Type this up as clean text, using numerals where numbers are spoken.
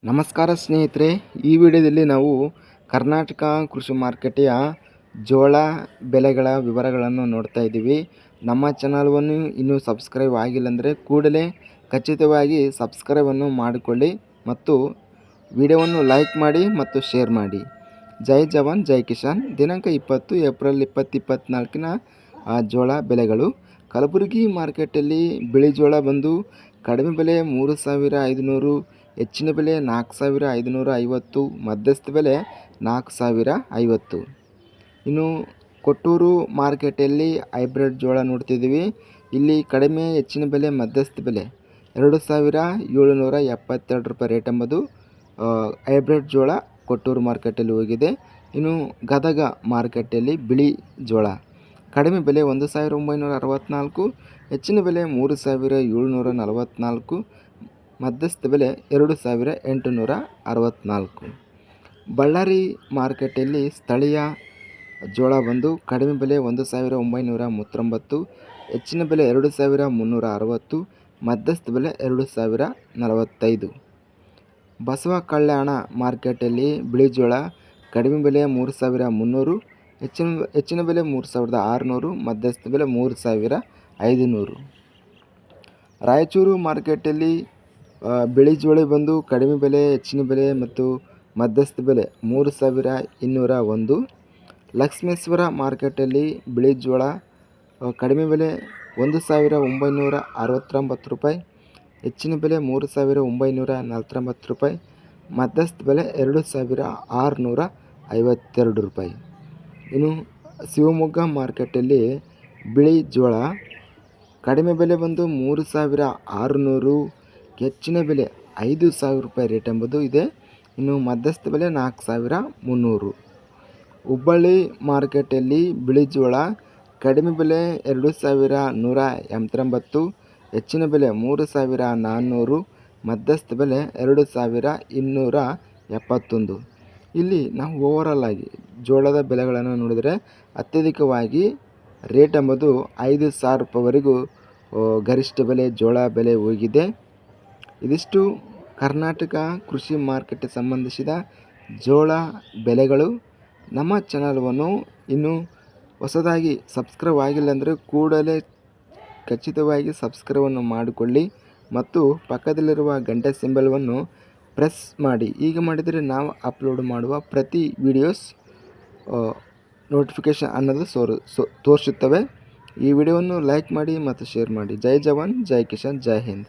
ನಮಸ್ಕಾರ ಸ್ನೇಹಿತರೆ, ಈ ವಿಡಿಯೋದಲ್ಲಿ ನಾವು ಕರ್ನಾಟಕ ಕೃಷಿ ಮಾರುಕಟ್ಟೆಯ ಜೋಳ ಬೆಲೆಗಳ ವಿವರಗಳನ್ನು ನೋಡ್ತಾ ಇದ್ದೀವಿ. ನಮ್ಮ ಚಾನಲವನ್ನು ಇನ್ನೂ ಸಬ್ಸ್ಕ್ರೈಬ್ ಆಗಿಲ್ಲ ಅಂದರೆ ಕೂಡಲೇ ಖಚಿತವಾಗಿ ಸಬ್ಸ್ಕ್ರೈಬನ್ನು ಮಾಡಿಕೊಳ್ಳಿ ಮತ್ತು ವಿಡಿಯೋವನ್ನು ಲೈಕ್ ಮಾಡಿ ಮತ್ತು ಶೇರ್ ಮಾಡಿ. ಜೈ ಜವಾನ್ ಜೈ ಕಿಸಾನ್. ದಿನಾಂಕ 20 ಏಪ್ರಿಲ್ 2024 ಜೋಳ ಬೆಲೆಗಳು. ಕಲಬುರಗಿ ಮಾರ್ಕೆಟಲ್ಲಿ ಬಿಳಿ ಜೋಳ ಬಂದು ಕಡಿಮೆ ಬೆಲೆ 3,500, ಹೆಚ್ಚಿನ ಬೆಲೆ 4,550, ಮಧ್ಯಸ್ಥ ಬೆಲೆ 4,050. ಇನ್ನು ಕೊಟ್ಟೂರು ಮಾರ್ಕೆಟಲ್ಲಿ ಹೈಬ್ರಿಡ್ ಜೋಳ ನೋಡ್ತಿದ್ದೀವಿ. ಇಲ್ಲಿ ಕಡಿಮೆ, ಹೆಚ್ಚಿನ ಬೆಲೆ, ಮಧ್ಯಸ್ಥ ಬೆಲೆ 2,772 ರೂಪಾಯಿ ರೇಟ್ ಎಂಬುದು ಹೈಬ್ರಿಡ್ ಜೋಳ ಕೊಟ್ಟೂರು ಮಾರ್ಕೆಟಲ್ಲಿ ಹೋಗಿದೆ. ಇನ್ನು ಗದಗ ಮಾರ್ಕೆಟಲ್ಲಿ ಬಿಳಿ ಜೋಳ ಕಡಿಮೆ ಬೆಲೆ 1,964, ಹೆಚ್ಚಿನ ಬೆಲೆ 3,744, ಮಧ್ಯಸ್ಥ ಬೆಲೆ 2,864. ಬಳ್ಳಾರಿ ಮಾರ್ಕೆಟಲ್ಲಿ ಸ್ಥಳೀಯ ಜೋಳ ಬಂದು ಕಡಿಮೆ ಬೆಲೆ 1,939, ಹೆಚ್ಚಿನ ಬೆಲೆ 2,360, ಮಧ್ಯಸ್ಥ ಬೆಲೆ 2,045. ಬಸವ ಕಲ್ಯಾಣ ಮಾರ್ಕೆಟಲ್ಲಿ ಬಿಳಿ ಜೋಳ ಕಡಿಮೆ ಬೆಲೆ 3,300, ಹೆಚ್ಚಿನ ಬೆಲೆ 3,600, ಮಧ್ಯಸ್ಥ ಬೆಲೆ 3,500. ರಾಯಚೂರು ಮಾರ್ಕೆಟಲ್ಲಿ ಬಿಳಿ ಜೋಳ ಬಂದು ಕಡಿಮೆ ಬೆಲೆ, ಹೆಚ್ಚಿನ ಬೆಲೆ ಮತ್ತು ಮಧ್ಯಸ್ಥ ಬೆಲೆ 3,201. ಲಕ್ಷ್ಮೇಶ್ವರ ಮಾರ್ಕೆಟಲ್ಲಿ ಬಿಳಿ ಜೋಳ ಕಡಿಮೆ ಬೆಲೆ 1,969 ರೂಪಾಯಿ, ಹೆಚ್ಚಿನ ಬೆಲೆ 3,949 ರೂಪಾಯಿ, ಮಧ್ಯಸ್ಥ ಬೆಲೆ 2,652 ರೂಪಾಯಿ. ಇನ್ನು ಶಿವಮೊಗ್ಗ ಮಾರ್ಕೆಟಲ್ಲಿ ಬಿಳಿ ಜೋಳ ಕಡಿಮೆ ಬೆಲೆ ಬಂದು 3,600, ಹೆಚ್ಚಿನ ಬೆಲೆ 5,000 ರೂಪಾಯಿ ರೇಟ್ ಎಂಬುದು ಇದೆ. ಇನ್ನು ಮಧ್ಯಸ್ಥ ಬೆಲೆ 4,300. ಹುಬ್ಬಳ್ಳಿ ಮಾರ್ಕೆಟಲ್ಲಿ ಬಿಳಿ ಜೋಳ ಕಡಿಮೆ ಬೆಲೆ 2,189, ಹೆಚ್ಚಿನ ಬೆಲೆ 3,400, ಮಧ್ಯಸ್ಥ ಬೆಲೆ 2,271. ಇಲ್ಲಿ ನಾವು ಓವರಾಲ್ ಆಗಿ ಜೋಳದ ಬೆಲೆಗಳನ್ನು ನೋಡಿದರೆ ಅತ್ಯಧಿಕವಾಗಿ ರೇಟ್ ಎಂಬುದು 5,000 ರೂಪಾಯಿವರೆಗೂ ಗರಿಷ್ಠ ಬೆಲೆ ಜೋಳ ಬೆಲೆ ಹೋಗಿದೆ. ಇದಿಷ್ಟು ಕರ್ನಾಟಕ ಕೃಷಿ ಮಾರ್ಕೆಟ್ಗೆ ಸಂಬಂಧಿಸಿದ ಜೋಳ ಬೆಲೆಗಳು. ನಮ್ಮ ಚಾನಲವನ್ನು ಇನ್ನೂ ಹೊಸದಾಗಿ ಸಬ್ಸ್ಕ್ರೈಬ್ ಆಗಿಲ್ಲ ಅಂದರೆ ಕೂಡಲೇ ಖಚಿತವಾಗಿ ಸಬ್ಸ್ಕ್ರೈಬನ್ನು ಮಾಡಿಕೊಳ್ಳಿ ಮತ್ತು ಪಕ್ಕದಲ್ಲಿರುವ ಗಂಟೆ ಸಿಂಬಲ್ವನ್ನು ಪ್ರೆಸ್ ಮಾಡಿ. ಈಗ ಮಾಡಿದರೆ ನಾವು ಅಪ್ಲೋಡ್ ಮಾಡುವ ಪ್ರತಿ ವಿಡಿಯೋಸ್ ನೋಟಿಫಿಕೇಷನ್ ಅನ್ನೋದು ತೋರಿಸುತ್ತವೆ. ಈ ವಿಡಿಯೋವನ್ನು ಲೈಕ್ ಮಾಡಿ ಮತ್ತು ಶೇರ್ ಮಾಡಿ. ಜೈ ಜವಾನ್ ಜೈ ಕಿಸಾನ್, ಜೈ ಹಿಂದ್.